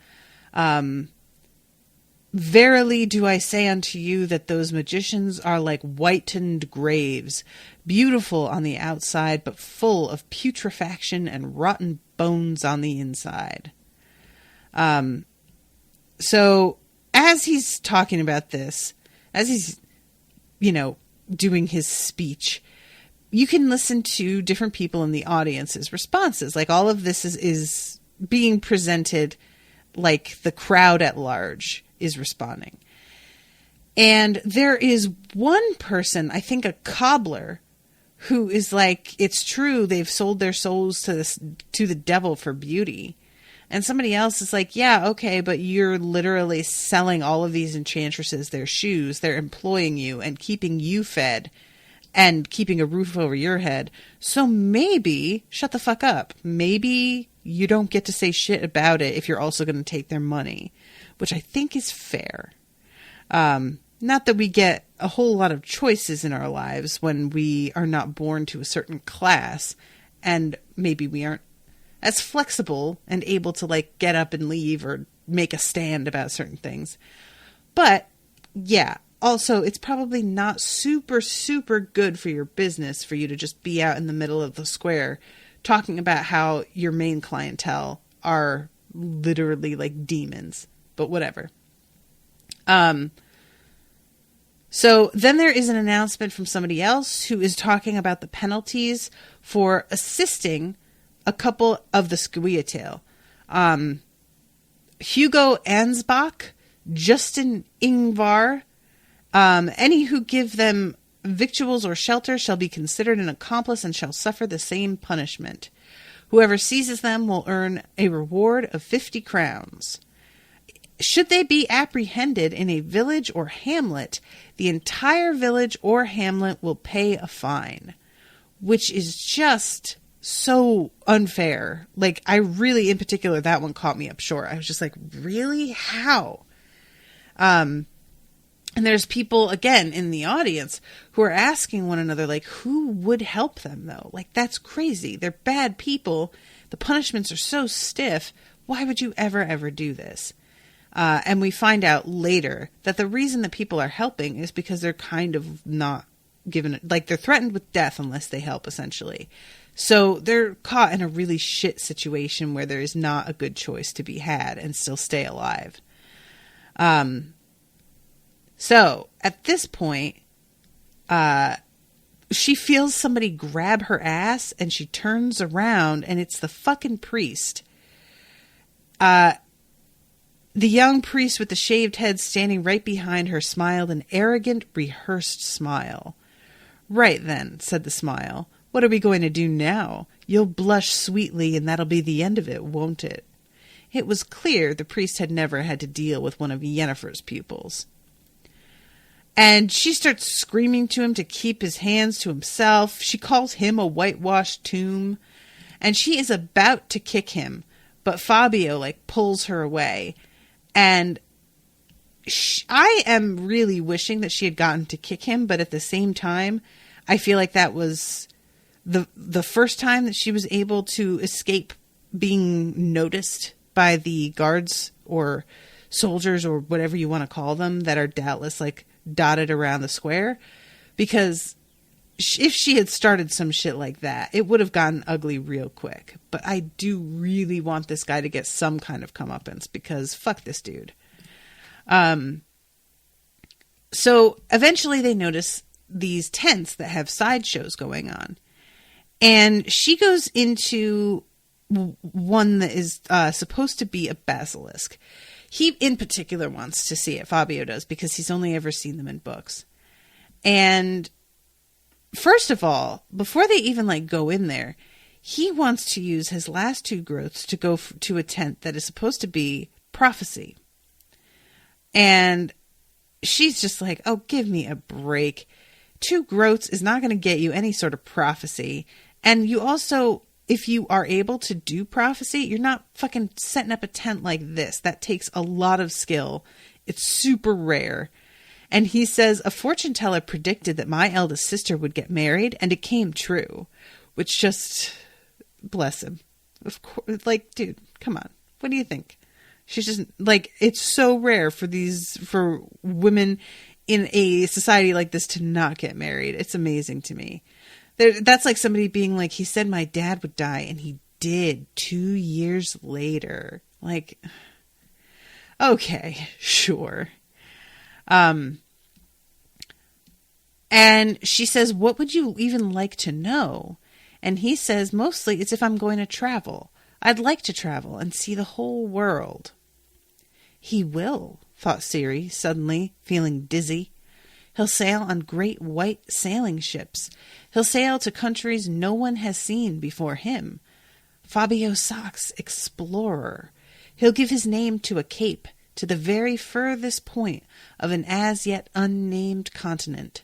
Speaker 2: Verily do I say unto you that those magicians are like whitened graves, beautiful on the outside, but full of putrefaction and rotten bones on the inside. So as he's talking about this, as he's, you know, doing his speech, you can listen to different people in the audience's responses. Like, all of this is being presented like the crowd at large is responding. And there is one person, I think a cobbler, who is like, it's true, they've sold their souls to the devil for beauty. And somebody else is like, yeah, okay, but you're literally selling all of these enchantresses their shoes. They're employing you and keeping you fed and keeping a roof over your head. So maybe shut the fuck up. Maybe you don't get to say shit about it if you're also going to take their money, which I think is fair. Not that we get a whole lot of choices in our lives when we are not born to a certain class, and maybe we aren't as flexible and able to, like, get up and leave or make a stand about certain things. But yeah, also, it's probably not super, super good for your business for you to just be out in the middle of the square talking about how your main clientele are literally like demons. But whatever. So then there is an announcement from somebody else who is talking about the penalties for assisting a couple of the Squeatail. Hugo Ansbach, Justin Ingvar, any who give them victuals or shelter shall be considered an accomplice and shall suffer the same punishment. Whoever seizes them will earn a reward of 50 crowns. should they be apprehended in a village or hamlet, the entire village or hamlet will pay a fine, which is just so unfair. Like, I really, in particular, that one caught me up short. I was just like, really? How? And there's people, again, in the audience who are asking one another, like, who would help them, though? Like, that's crazy. They're bad people. The punishments are so stiff. Why would you ever do this? And we find out later that the reason that people are helping is because they're kind of not given, like, they're threatened with death unless they help, essentially. So they're caught in a really shit situation where there is not a good choice to be had and still stay alive. So at this point, she feels somebody grab her ass and she turns around and it's the fucking priest. The young priest with the shaved head standing right behind her smiled an arrogant, rehearsed smile. Right then, said the smile. What are we going to do now? You'll blush sweetly and that'll be the end of it, won't it? It was clear the priest had never had to deal with one of Yennefer's pupils. And she starts screaming to him to keep his hands to himself. She calls him a whitewashed tomb. And she is about to kick him. But Fabio, pulls her away. And I am really wishing that she had gotten to kick him. But at the same time, I feel like that was the first time that she was able to escape being noticed by the guards or soldiers or whatever you want to call them that are doubtless dotted around the square, because if she had started some shit like that, it would have gotten ugly real quick. But I do really want this guy to get some kind of comeuppance, because fuck this dude. So eventually they notice these tents that have sideshows going on, and she goes into one that is supposed to be a basilisk. He, in particular, wants to see it. Fabio does, because he's only ever seen them in books. And first of all, before they even go in there, he wants to use his last 2 growths to go to a tent that is supposed to be prophecy. And she's just like, oh, give me a break. 2 growths is not going to get you any sort of prophecy. And you also, if you are able to do prophecy, you're not fucking setting up a tent like this. That takes a lot of skill. It's super rare. And he says, a fortune teller predicted that my eldest sister would get married, and it came true. Which just, bless him. Of course, dude, come on. What do you think? She's just, it's so rare for women in a society like this to not get married. It's amazing to me. That's like somebody being like, he said my dad would die, and he did 2 years later. Okay, sure. And she says, what would you even like to know? And he says, mostly it's if I'm going to travel. I'd like to travel and see the whole world. He will, thought Ciri, suddenly feeling dizzy. He'll sail on great white sailing ships. He'll sail to countries no one has seen before him. Fabio Sachs, explorer. He'll give his name to a cape, to the very furthest point of an as yet unnamed continent.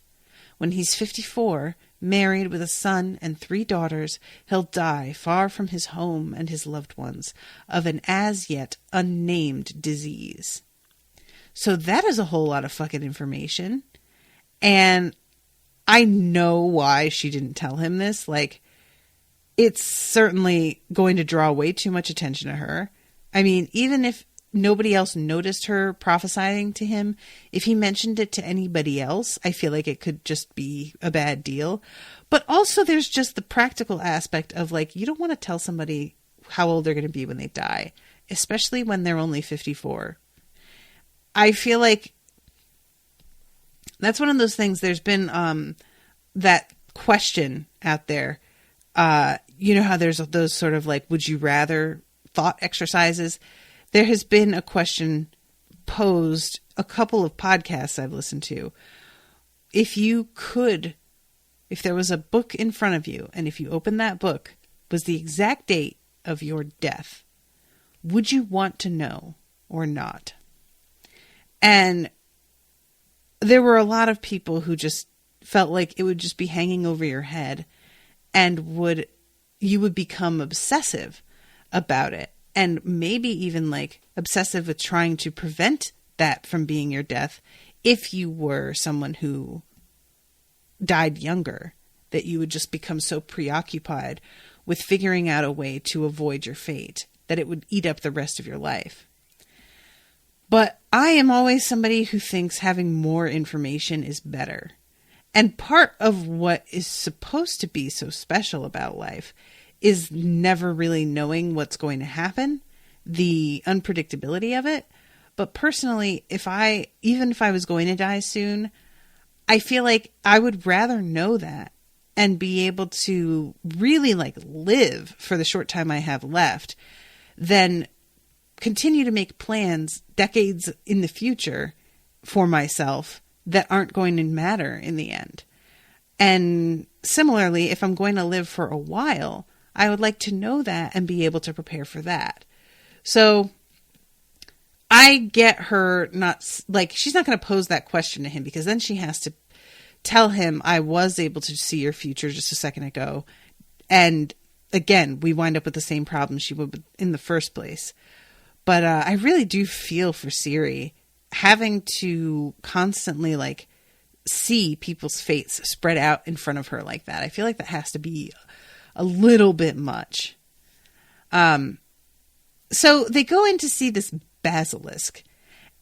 Speaker 2: When he's 54, married with a son and 3 daughters, he'll die far from his home and his loved ones, of an as yet unnamed disease. So that is a whole lot of fucking information. And I know why she didn't tell him this. It's certainly going to draw way too much attention to her. I mean, even if nobody else noticed her prophesying to him, if he mentioned it to anybody else, I feel like it could just be a bad deal. But also there's just the practical aspect of you don't want to tell somebody how old they're going to be when they die, especially when they're only 54. I feel like that's one of those things. There's been that question out there. You know how there's those sort of would you rather thought exercises? There has been a question posed, a couple of podcasts I've listened to. If there was a book in front of you, and if you opened that book was the exact date of your death, would you want to know or not? And there were a lot of people who just felt like it would just be hanging over your head, and you would become obsessive about it, and maybe even like obsessive with trying to prevent that from being your death if you were someone who died younger, that you would just become so preoccupied with figuring out a way to avoid your fate that it would eat up the rest of your life. But I am always somebody who thinks having more information is better. And part of what is supposed to be so special about life is never really knowing what's going to happen, the unpredictability of it. But personally, even if I was going to die soon, I feel like I would rather know that and be able to really like live for the short time I have left than continue to make plans decades in the future for myself that aren't going to matter in the end. And similarly, if I'm going to live for a while, I would like to know that and be able to prepare for that. So I get her not, like, she's not going to pose that question to him, because then she has to tell him, I was able to see your future just a second ago. And again, we wind up with the same problem she would in the first place. But I really do feel for Ciri having to constantly like see people's fates spread out in front of her like that. I feel like that has to be a little bit much. So they go in to see this basilisk,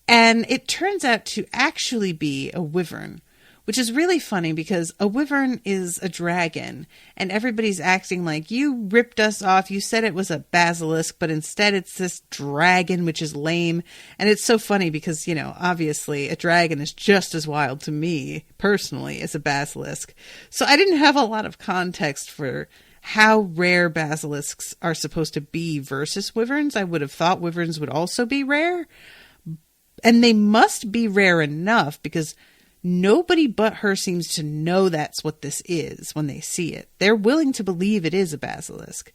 Speaker 2: and it turns out to actually be a wyvern, which is really funny because a wyvern is a dragon, and everybody's acting like, you ripped us off. You said it was a basilisk, but instead it's this dragon, which is lame. And it's so funny because, you know, obviously a dragon is just as wild to me personally as a basilisk. So I didn't have a lot of context for how rare basilisks are supposed to be versus wyverns. I would have thought wyverns would also be rare, and they must be rare enough because nobody but her seems to know that's what this is when they see it. They're willing to believe it is a basilisk.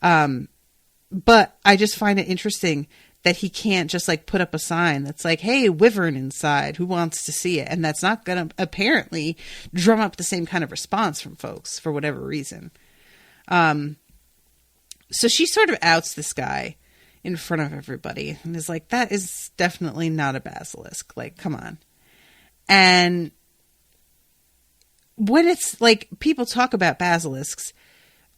Speaker 2: But I just find it interesting that he can't just like put up a sign that's like, hey, wyvern inside, who wants to see it? And that's not going to apparently drum up the same kind of response from folks for whatever reason. So she sort of outs this guy in front of everybody and is like, that is definitely not a basilisk. Like, come on. And when it's like people talk about basilisks,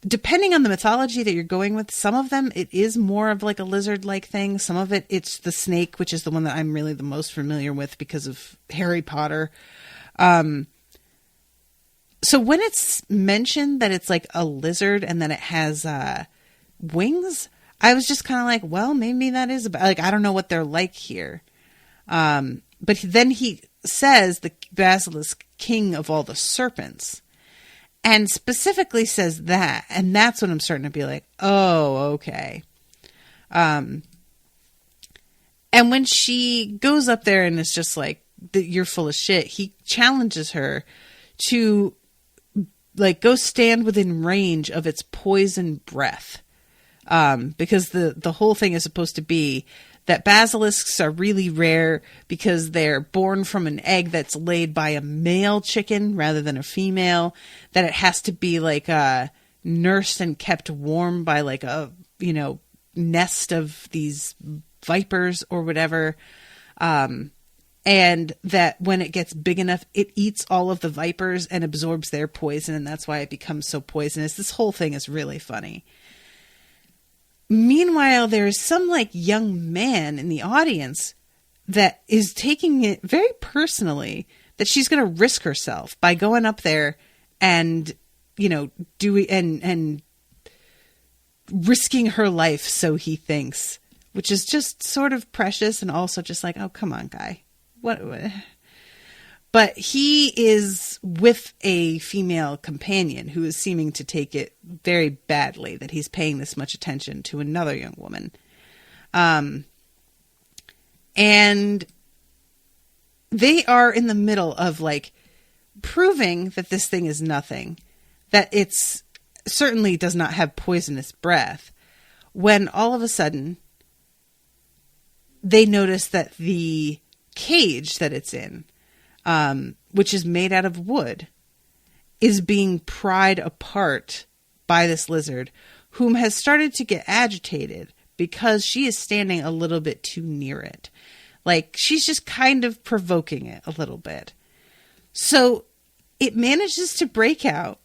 Speaker 2: depending on the mythology that you're going with, some of them, it is more of like a lizard-like thing. Some of it, it's the snake, which is the one that I'm really the most familiar with because of Harry Potter. So when it's mentioned that it's like a lizard and that it has wings, I was just kind of like, well, maybe that is like, I don't know what they're like here. But then he says the basilisk, king of all the serpents, and specifically says that. And that's when I'm starting to be like, oh, okay. And when she goes up there and it's just like, you're full of shit, he challenges her to like go stand within range of its poison breath. Because the whole thing is supposed to be that basilisks are really rare because they're born from an egg that's laid by a male chicken rather than a female, that it has to be like nursed and kept warm by like a, you know, nest of these vipers or whatever. And that when it gets big enough, it eats all of the vipers and absorbs their poison. And that's why it becomes so poisonous. This whole thing is really funny. Meanwhile, there is some like young man in the audience that is taking it very personally that she's going to risk herself by going up there and, you know, and risking her life. So he thinks, which is just sort of precious and also just like, oh, come on, guy. What? But he is with a female companion who is seeming to take it very badly that he's paying this much attention to another young woman. And they are in the middle of like proving that this thing is nothing, that it's certainly does not have poisonous breath, when all of a sudden they notice that the cage that it's in, which is made out of wood, is being pried apart by this lizard, whom has started to get agitated because she is standing a little bit too near it. Like, she's just kind of provoking it a little bit. So it manages to break out,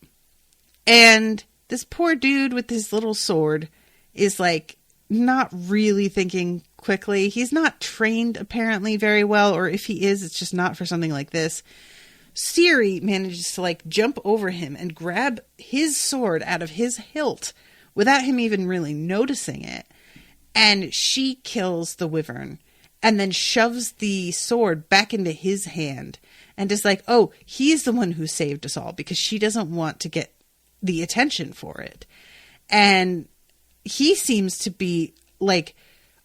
Speaker 2: and this poor dude with his little sword is like not really thinking quickly. He's not trained apparently very well, or if he is, it's just not for something like this. Ciri manages to like jump over him and grab his sword out of his hilt without him even really noticing it. And she kills the wyvern and then shoves the sword back into his hand and is like, oh, he's the one who saved us all, because she doesn't want to get the attention for it. And he seems to be like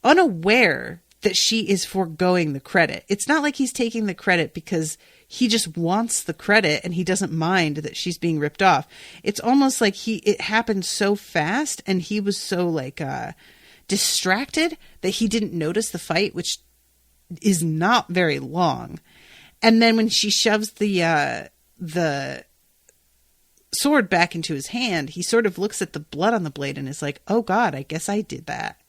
Speaker 2: unaware that she is foregoing the credit. It's not like he's taking the credit because he just wants the credit and he doesn't mind that she's being ripped off. It's almost like it happened so fast and he was so like distracted that he didn't notice the fight, which is not very long. And then when she shoves the sword back into his hand, he sort of looks at the blood on the blade and is like, oh God, I guess I did that.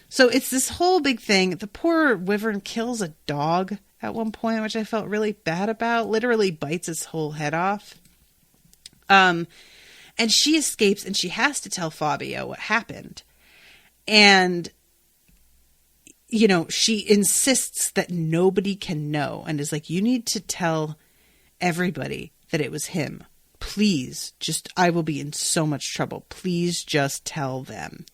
Speaker 2: So it's this whole big thing. The poor wyvern kills a dog at one point, which I felt really bad about. Literally bites its whole head off. And she escapes and she has to tell Fabio what happened. And, you know, she insists that nobody can know and is like, you need to tell everybody that it was him. Please, I will be in so much trouble. Please just tell them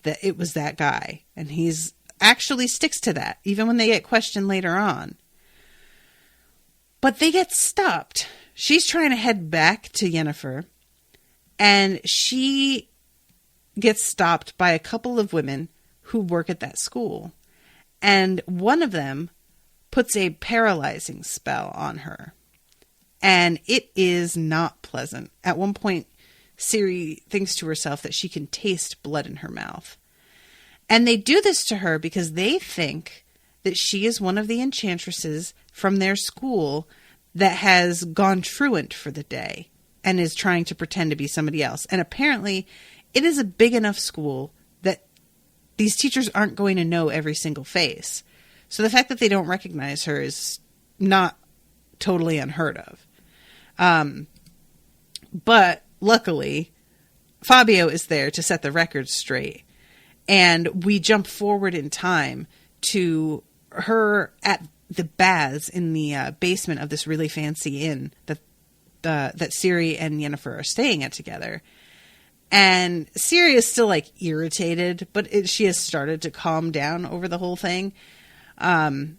Speaker 2: that it was that guy. And he's actually sticks to that, even when they get questioned later on. But they get stopped. She's trying to head back to Yennefer, and she gets stopped by a couple of women who work at that school. And one of them puts a paralyzing spell on her. And it is not pleasant. At one point, Ciri thinks to herself that she can taste blood in her mouth. And they do this to her because they think that she is one of the enchantresses from their school that has gone truant for the day and is trying to pretend to be somebody else. And apparently, it is a big enough school that these teachers aren't going to know every single face. So the fact that they don't recognize her is not totally unheard of. But luckily, Fabio is there to set the record straight. And we jump forward in time to her at the baths in the basement of this really fancy inn that Ciri and Yennefer are staying at together. And Ciri is still like irritated, but she has started to calm down over the whole thing. And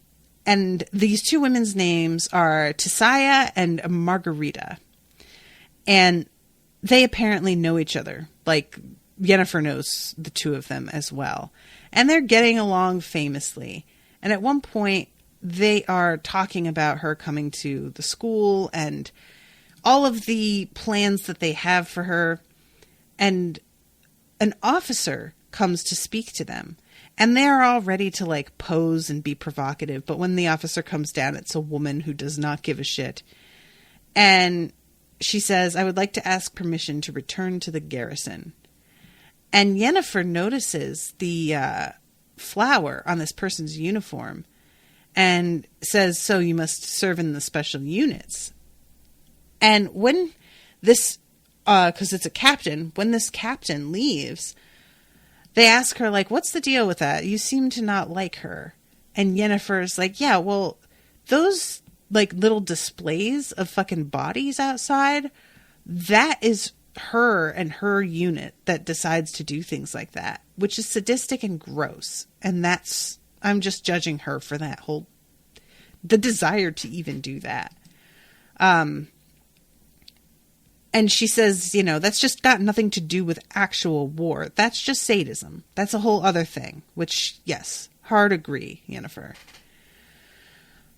Speaker 2: these two women's names are Tisaya and Margarita. And they apparently know each other. Like, Yennefer knows the two of them as well. And they're getting along famously. And at one point, they are talking about her coming to the school and all of the plans that they have for her. And an officer comes to speak to them. And they're all ready to like pose and be provocative. But when the officer comes down, it's a woman who does not give a shit. And she says, I would like to ask permission to return to the garrison. And Yennefer notices the flower on this person's uniform and says, so you must serve in the special units. And when this, because it's a captain, when this captain leaves, they ask her, like, what's the deal with that? You seem to not like her. And Yennefer's like, yeah, well, those, like, little displays of fucking bodies outside, that is her and her unit that decides to do things like that, which is sadistic and gross. And I'm just judging her for that the desire to even do that. And she says, you know, that's just got nothing to do with actual war. That's just sadism. That's a whole other thing, which, yes, hard agree, Yennefer.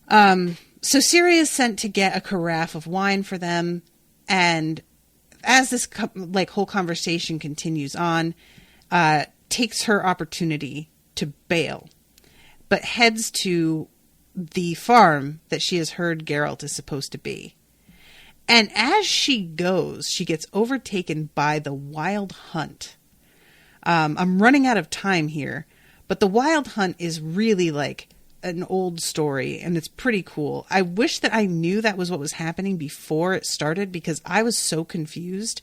Speaker 2: So Ciri is sent to get a carafe of wine for them. And as this whole conversation continues on, takes her opportunity to bail, but heads to the farm that she has heard Geralt is supposed to be. And as she goes, she gets overtaken by the Wild Hunt. I'm running out of time here, but the Wild Hunt is really like an old story, and it's pretty cool. I wish that I knew that was what was happening before it started, because I was so confused.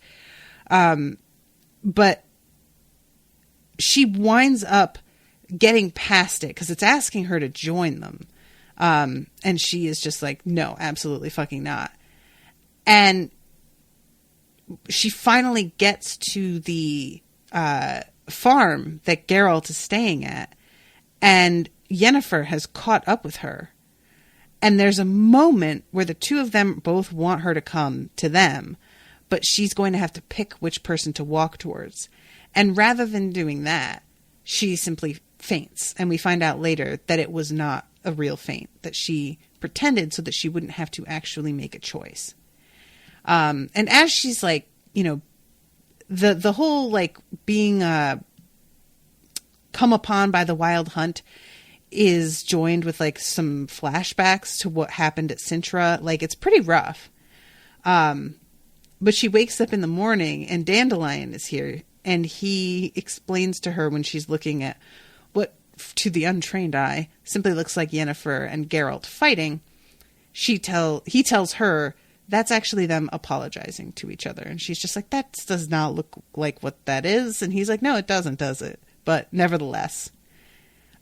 Speaker 2: But she winds up getting past it because it's asking her to join them. And she is just like, no, absolutely fucking not. And she finally gets to the farm that Geralt is staying at, and Yennefer has caught up with her. And there's a moment where the two of them both want her to come to them, but she's going to have to pick which person to walk towards. And rather than doing that, she simply faints. And we find out later that it was not a real faint, that she pretended so that she wouldn't have to actually make a choice. And as she's like, you know, the whole like being come upon by the Wild Hunt is joined with like some flashbacks to what happened at Sintra. Like, it's pretty rough. But she wakes up in the morning and Dandelion is here, and he explains to her when she's looking at what to the untrained eye simply looks like Yennefer and Geralt fighting. He tells her that's actually them apologizing to each other. And she's just like, that does not look like what that is. And he's like, no, it doesn't, does it? But nevertheless.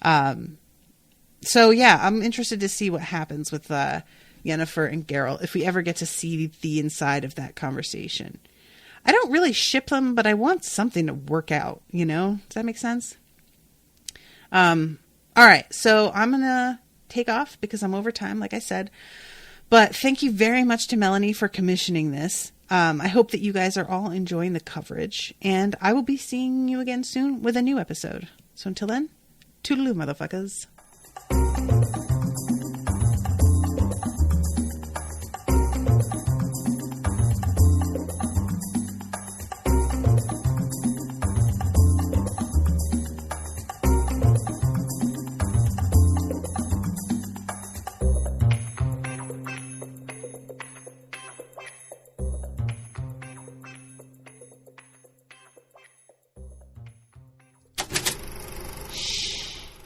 Speaker 2: So yeah, I'm interested to see what happens with Yennefer and Geralt if we ever get to see the inside of that conversation. I don't really ship them, but I want something to work out, you know? Does that make sense? All right, so I'm going to take off because I'm over time, like I said. But thank you very much to Melanie for commissioning this. I hope that you guys are all enjoying the coverage, and I will be seeing you again soon with a new episode. So until then, toodaloo, motherfuckers.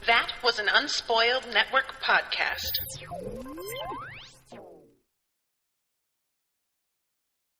Speaker 1: That was an Unspoiled Network podcast.